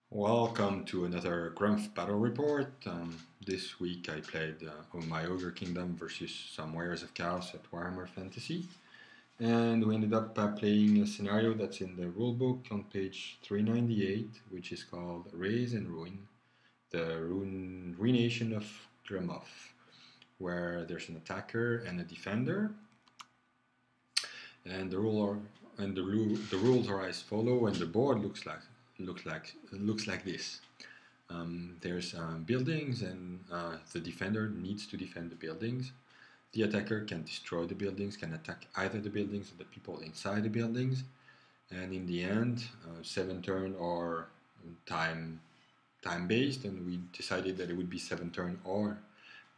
Welcome to another GlumHof battle report. This week I played on my Ogre Kingdom versus some Warriors of Chaos at Warhammer Fantasy. And we ended up playing a scenario that's in the rulebook on page 398, which is called Raze and Ruin, the Ruination of GlumHof, where there's an attacker and a defender. And the rules are as follow, and the board looks like this. There's buildings, and the defender needs to defend the buildings. The attacker can destroy the buildings, can attack either the buildings or the people inside the buildings. And in the end, 7 turn or time based, and we decided that it would be 7 turn or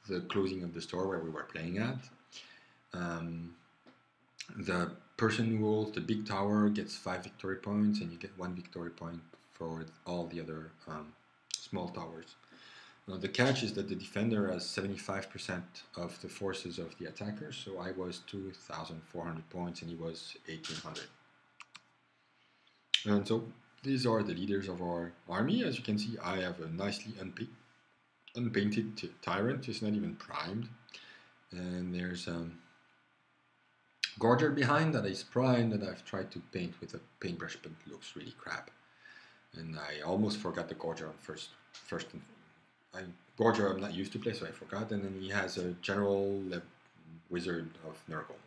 the closing of the store where we were playing at. The person who holds the big tower gets 5 victory points, and you get 1 victory point for all the other small towers. Now, the catch is that the defender has 75% of the forces of the attacker, so I was 2,400 points and he was 1,800. And so these are the leaders of our army. As you can see, I have a nicely unpainted tyrant. It's not even primed. And there's Gorger behind that is primed that I've tried to paint with a paintbrush, but it looks really crap. And I almost forgot the Gorger on first. Gorger I'm not used to play, so I forgot. And then he has a general wizard of Nurgle.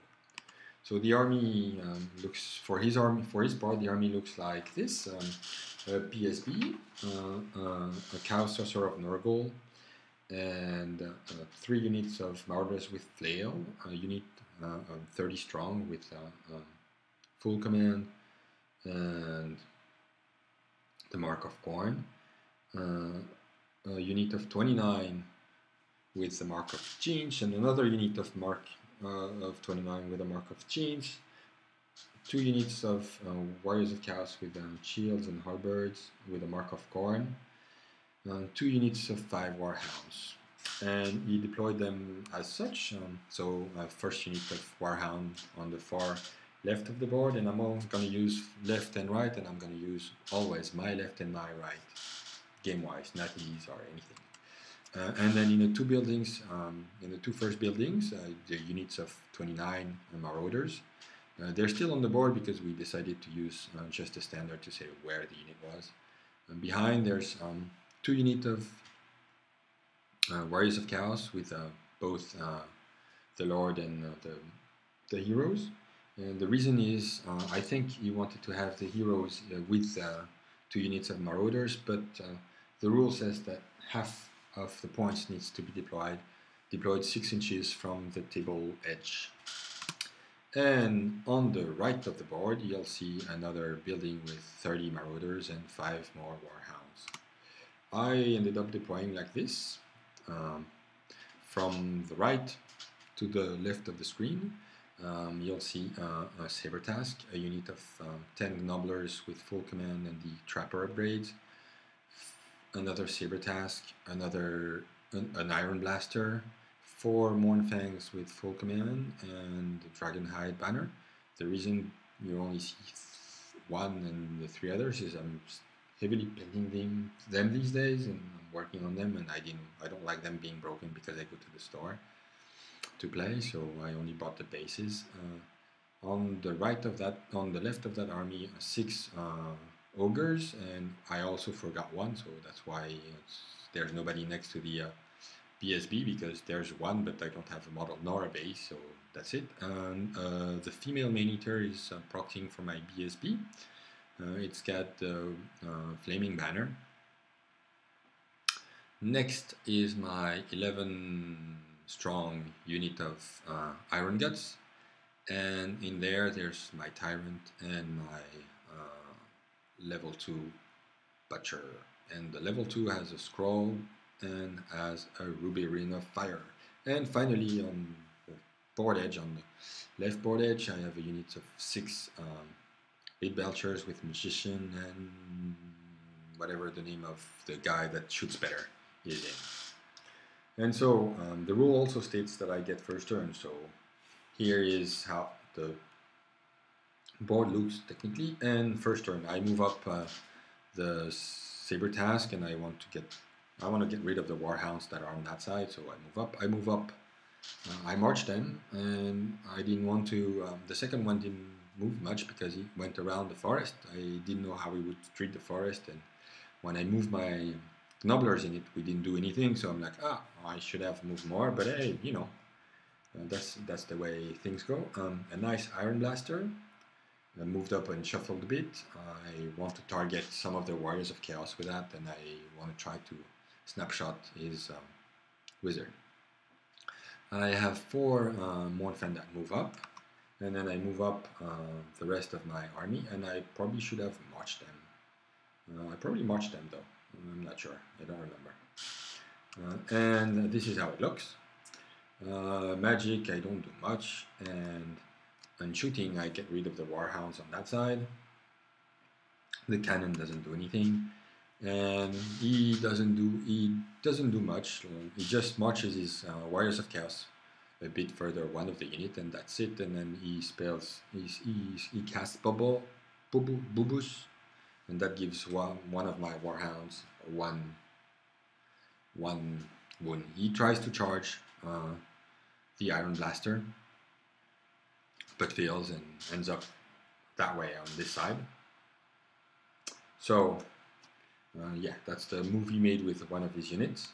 So the army looks for his part. The army looks like this: a PSB, a Chaos Sorcerer of Nurgle, and 3 units of Marauders with Flail, a unit 30 strong with full command and the Mark of Corn, a unit of 29 with the Mark of Change, and another unit of 29 with the Mark of Change, 2 units of Warriors of Chaos with shields and halberds with the Mark of Corn, 2 units of 5 Warhounds. And he deployed them as such. So first unit of Warhound on the far left of the board, and I'm all going to use left and right, and I'm going to use always my left and my right, game-wise, not these or anything. And then in the 2 buildings, in the 2 first buildings, the units of 29 Marauders. They're still on the board because we decided to use just a standard to say where the unit was. And behind there's 2 units of Warriors of Chaos with both the Lord and the heroes. And the reason is, I think he wanted to have the heroes with 2 units of Marauders, but the rule says that half of the points needs to be deployed 6 inches from the table edge. And on the right of the board, you'll see another building with 30 Marauders and 5 more Warhounds. I ended up deploying like this. From the right to the left of the screen, you'll see a Saber Task, a unit of 10 Gnoblers with full command and the Trapper upgrades, another Saber Task, an Iron Blaster, 4 Mournfangs with full command, and the Dragonhide banner. The reason you only see 1 and the 3 others is I'm heavily painting them these days, and I'm working on them, and I don't like them being broken because I go to the store to play, so I only bought the bases. On the left of that army, 6 ogres, and I also forgot 1, so that's why there's nobody next to the BSB, because there's 1, but I don't have a model nor a base, so that's it. And the female man-eater is proxying for my BSB. It's got the flaming banner. Next is my 11 strong unit of Iron Guts, and in there's my Tyrant and my level 2 Butcher, and the level 2 has a scroll and has a Ruby Ring of Fire. And finally, on the board edge, on the left board edge, I have a unit of 6 8 Belchers with Magician and whatever the name of the guy that shoots better is in. And so the rule also states that I get first turn. So here is how the board looks technically. And first turn, I move up the saber task, and I want to get rid of the warhounds that are on that side. So I move up. I marched them, and I didn't want to. The second one didn't move much because he went around the forest. I didn't know how he would treat the forest, and when I moved my Gnobblers in it, we didn't do anything. So I'm like, I should have moved more, but hey, that's the way things go. A nice Iron Blaster. I moved up and shuffled a bit. I want to target some of the Warriors of Chaos with that, and I want to try to snapshot his wizard. I have 4 Mornfen that move up, and then I move up the rest of my army, and I probably should have marched them. I probably marched them though, I'm not sure, I don't remember. And this is how it looks. Magic, I don't do much, and on shooting, I get rid of the warhounds on that side. The cannon doesn't do anything, and he doesn't do much. He just marches his Warriors of Chaos a bit further one of the unit, and that's it. And then he casts Bubus, and that gives one of my warhounds one wound. He tries to charge the Iron Blaster, but fails and ends up that way on this side. So yeah, that's the move he made with one of his units,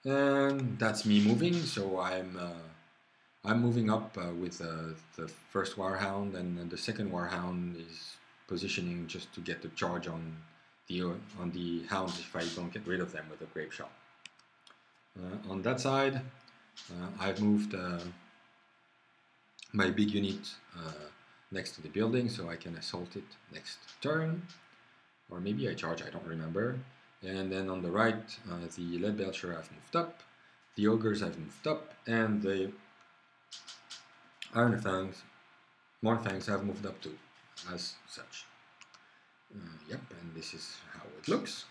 and that's me moving. So I'm moving up with the first Warhound, and the second Warhound is positioning just to get the charge on the hounds if I don't get rid of them with a Grape Shot. On that side, I've moved my big unit next to the building so I can assault it next turn, or maybe I charge, I don't remember. And then on the right, the Leadbelcher have moved up, the Ogres have moved up, and the Mornfangs have moved up too, as such. Yep, and this is how it looks.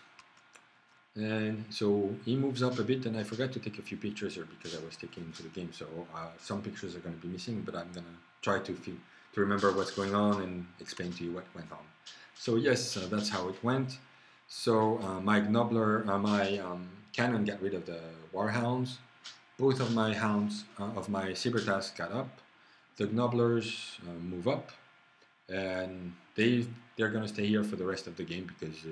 And so he moves up a bit, and I forgot to take a few pictures here because I was taking into the game, so some pictures are going to be missing, but I'm going to try to remember what's going on and explain to you what went on. So yes, that's how it went. So my cannon got rid of the Warhounds. Both of my hounds of my Sabertask got up. The Gnobblers move up, and they're going to stay here for the rest of the game because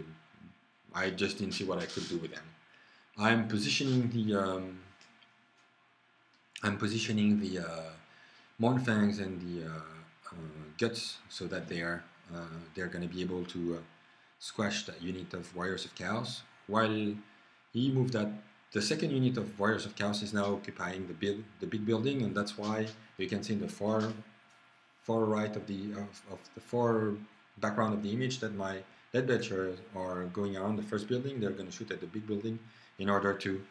I just didn't see what I could do with them. I'm positioning the Mornfangs and the Guts so that they're going to be able to squash that unit of Warriors of Chaos. While he moved that, the second unit of Warriors of Chaos is now occupying the big building, and that's why you can see in the far right of the far background of the image that my Leadbelchers are going around the first building. They're going to shoot at the big building in order to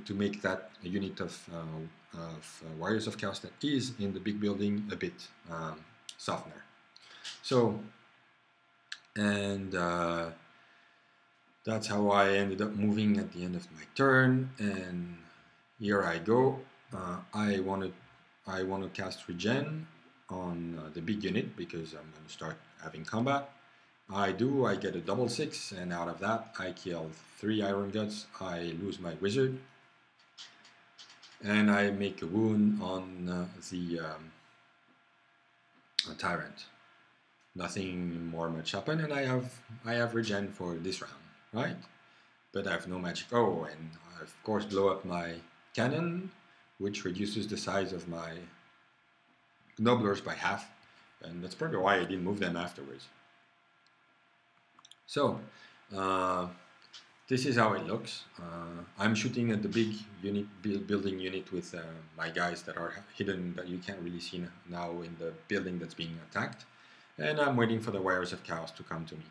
make that unit of Warriors of Chaos that is in the big building a bit softer. So, and that's how I ended up moving at the end of my turn. And here I go. I want to cast Regen on the big unit because I'm going to start having combat. I get a double 6, and out of that I kill 3 Iron Guts. I lose my wizard, and I make a wound on the tyrant. Nothing more much happened, and I have regen for this round, right? But I have no magic. Oh, and I of course blow up my cannon, which reduces the size of my Gnobblers by half, and that's probably why I didn't move them afterwards. So, this is how it looks. I'm shooting at the big building unit with my guys that are hidden, that you can't really see now in the building that's being attacked. And I'm waiting for the Warriors of Chaos to come to me.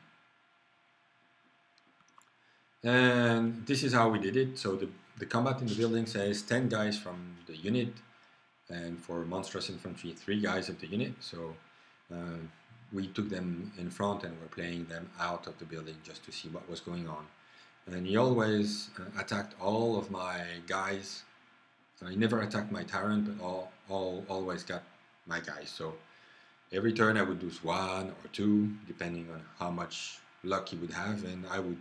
And this is how we did it. So the combat in the building says 10 guys from the unit, and for Monstrous Infantry, 3 guys of the unit. So we took them in front and were playing them out of the building just to see what was going on. And he always attacked all of my guys. He never attacked my tyrant, but always got my guys. So every turn I would lose 1 or 2, depending on how much luck he would have, and I would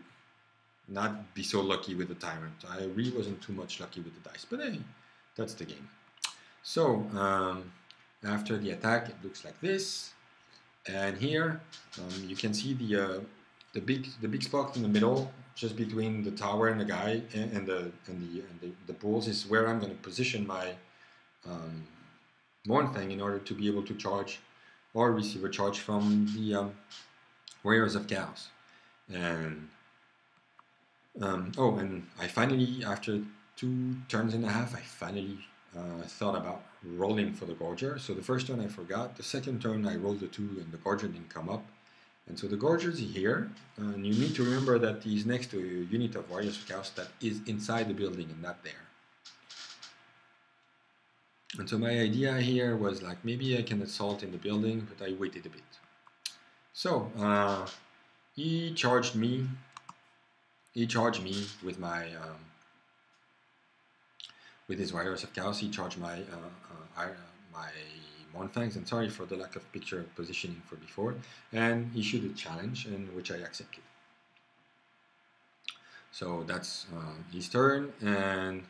not be so lucky with the Tyrant. I really wasn't too much lucky with the dice, but hey, that's the game. So after the attack, it looks like this, and here you can see the big spot in the middle, just between the tower and the guy and the bulls, is where I'm going to position my Mournfang in order to be able to charge or receive a charge from the Warriors of Chaos. And and I finally, after 2 turns and a half, I finally thought about rolling for the Gorger. So the first turn I forgot. The second turn I rolled the 2 and the Gorger didn't come up. And so the Gorger is here. And you need to remember that he's next to a unit of Warriors of Chaos that is inside the building and not there. And so my idea here was like, maybe I can assault in the building, but I waited a bit. So he charged me. He charged me with my with his Warriors of Chaos. He charged my my Mournfangs, and sorry for the lack of picture positioning for before. And he issued a challenge, and which I accepted. So that's his turn, and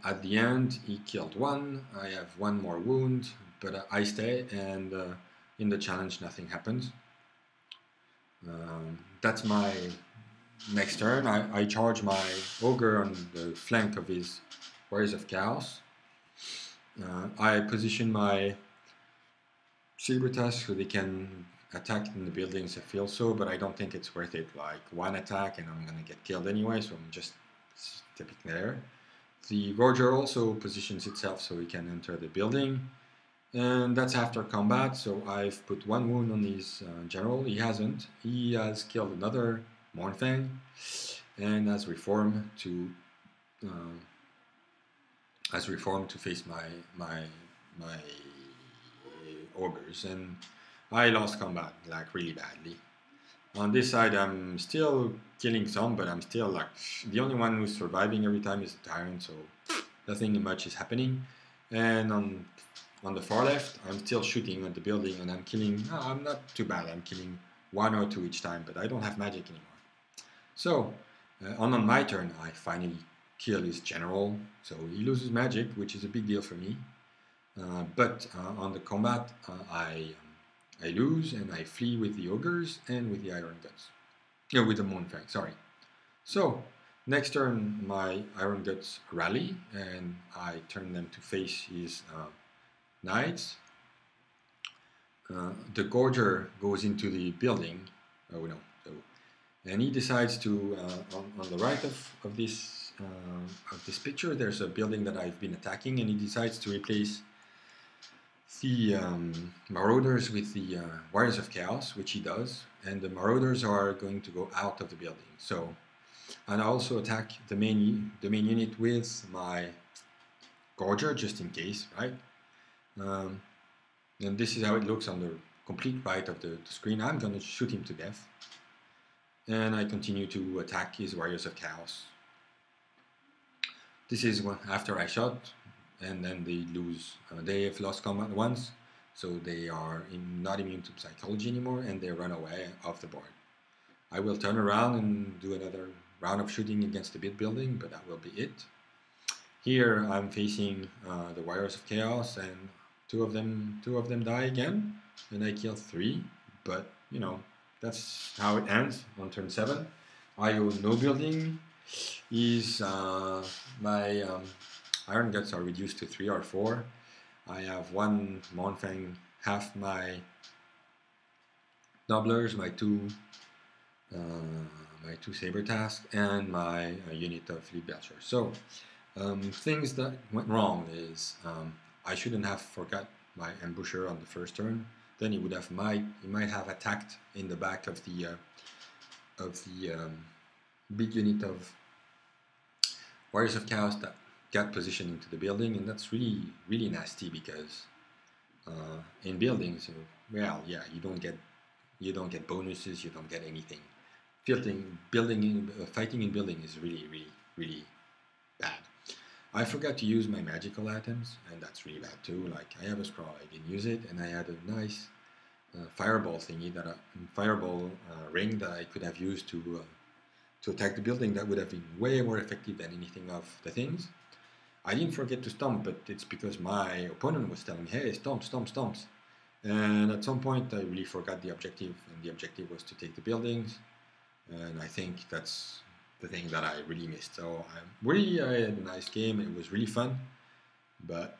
at the end he killed 1. I have 1 more wound, but I stay, and in the challenge nothing happens. That's my next turn. I charge my Ogre on the flank of his Warriors of Chaos. I position my Saber Tusk so they can attack in the buildings. I feel so, but I don't think it's worth it. Like 1 attack and I'm gonna get killed anyway, so I'm just stepping there. The Gorger also positions itself so he can enter the building. And that's after combat, so I've put 1 wound on his general. He hasn't. He has killed another Mournfang and has reformed to face my Ogres, and I lost combat like really badly. On this side, I'm still killing some, but I'm still like the only one who's surviving every time is the Tyrant, so nothing much is happening. And on the far left, I'm still shooting at the building, and I'm killing. I'm not too bad. I'm killing 1 or 2 each time, but I don't have magic anymore. So on my turn, I finally kill his general. So he loses magic, which is a big deal for me. But on the combat, I lose, and I flee with the Ogres and with the Iron Guts. No, with the Mournfang, sorry. So next turn, my Iron Guts rally, and I turn them to face his Knights. The Gorger goes into the building. Oh no! So, and he decides to on the right of this picture. There's a building that I've been attacking, and he decides to replace the Marauders with the Warriors of Chaos, which he does. And the Marauders are going to go out of the building. So, and I also attack the main unit with my Gorger just in case, right? And this is how it looks on the complete right of the screen. I'm going to shoot him to death. And I continue to attack his Warriors of Chaos. This is after I shot, and then they lose. They have lost combat once, so they are not immune to psychology anymore, and they run away off the board. I will turn around and do another round of shooting against the bit building, but that will be it. Here I'm facing the Warriors of Chaos, and two of them die again, and I kill 3. But you know, that's how it ends on turn 7. I own no building. My Iron Guts are reduced to 3 or 4. I have 1 Mournfang, half my Nobblers, my 2 Saber Task, and my unit of Fleet Belcher. So things that went wrong is I shouldn't have forgot my Ambusher on the first turn. Then he might have attacked in the back of the big unit of Warriors of Chaos that got positioned into the building, and that's really, really nasty because in buildings, well, yeah, you don't get bonuses, you don't get anything. Fighting in building is really, really, really bad. I forgot to use my magical items, and that's really bad too. Like I have a scroll, I didn't use it, and I had a nice fireball thingy fireball ring that I could have used to attack the building. That would have been way more effective than anything of the things. I didn't forget to stomp, but it's because my opponent was telling me, hey, stomp, stomp, stomps. And at some point I really forgot the objective, and the objective was to take the buildings. And I think that's the thing that I really missed. So I had a nice game. It was really fun, but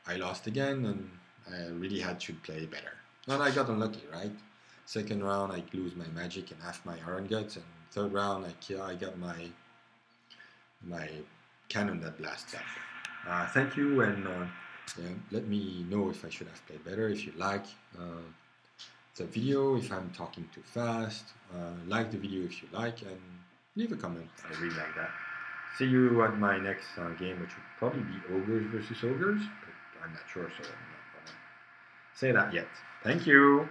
I lost again, and I really had to play better. And I got unlucky, right? Second round, I lose my magic and half my iron guts, and third round, I got my cannon that blasts up. Thank you, and yeah, let me know if I should have played better. If you like the video, if I'm talking too fast, like the video if you like, and leave a comment. I really like that. See you at my next game, which will probably be Ogres versus Ogres, but I'm not sure, so I'm not gonna say that yet. Thank you!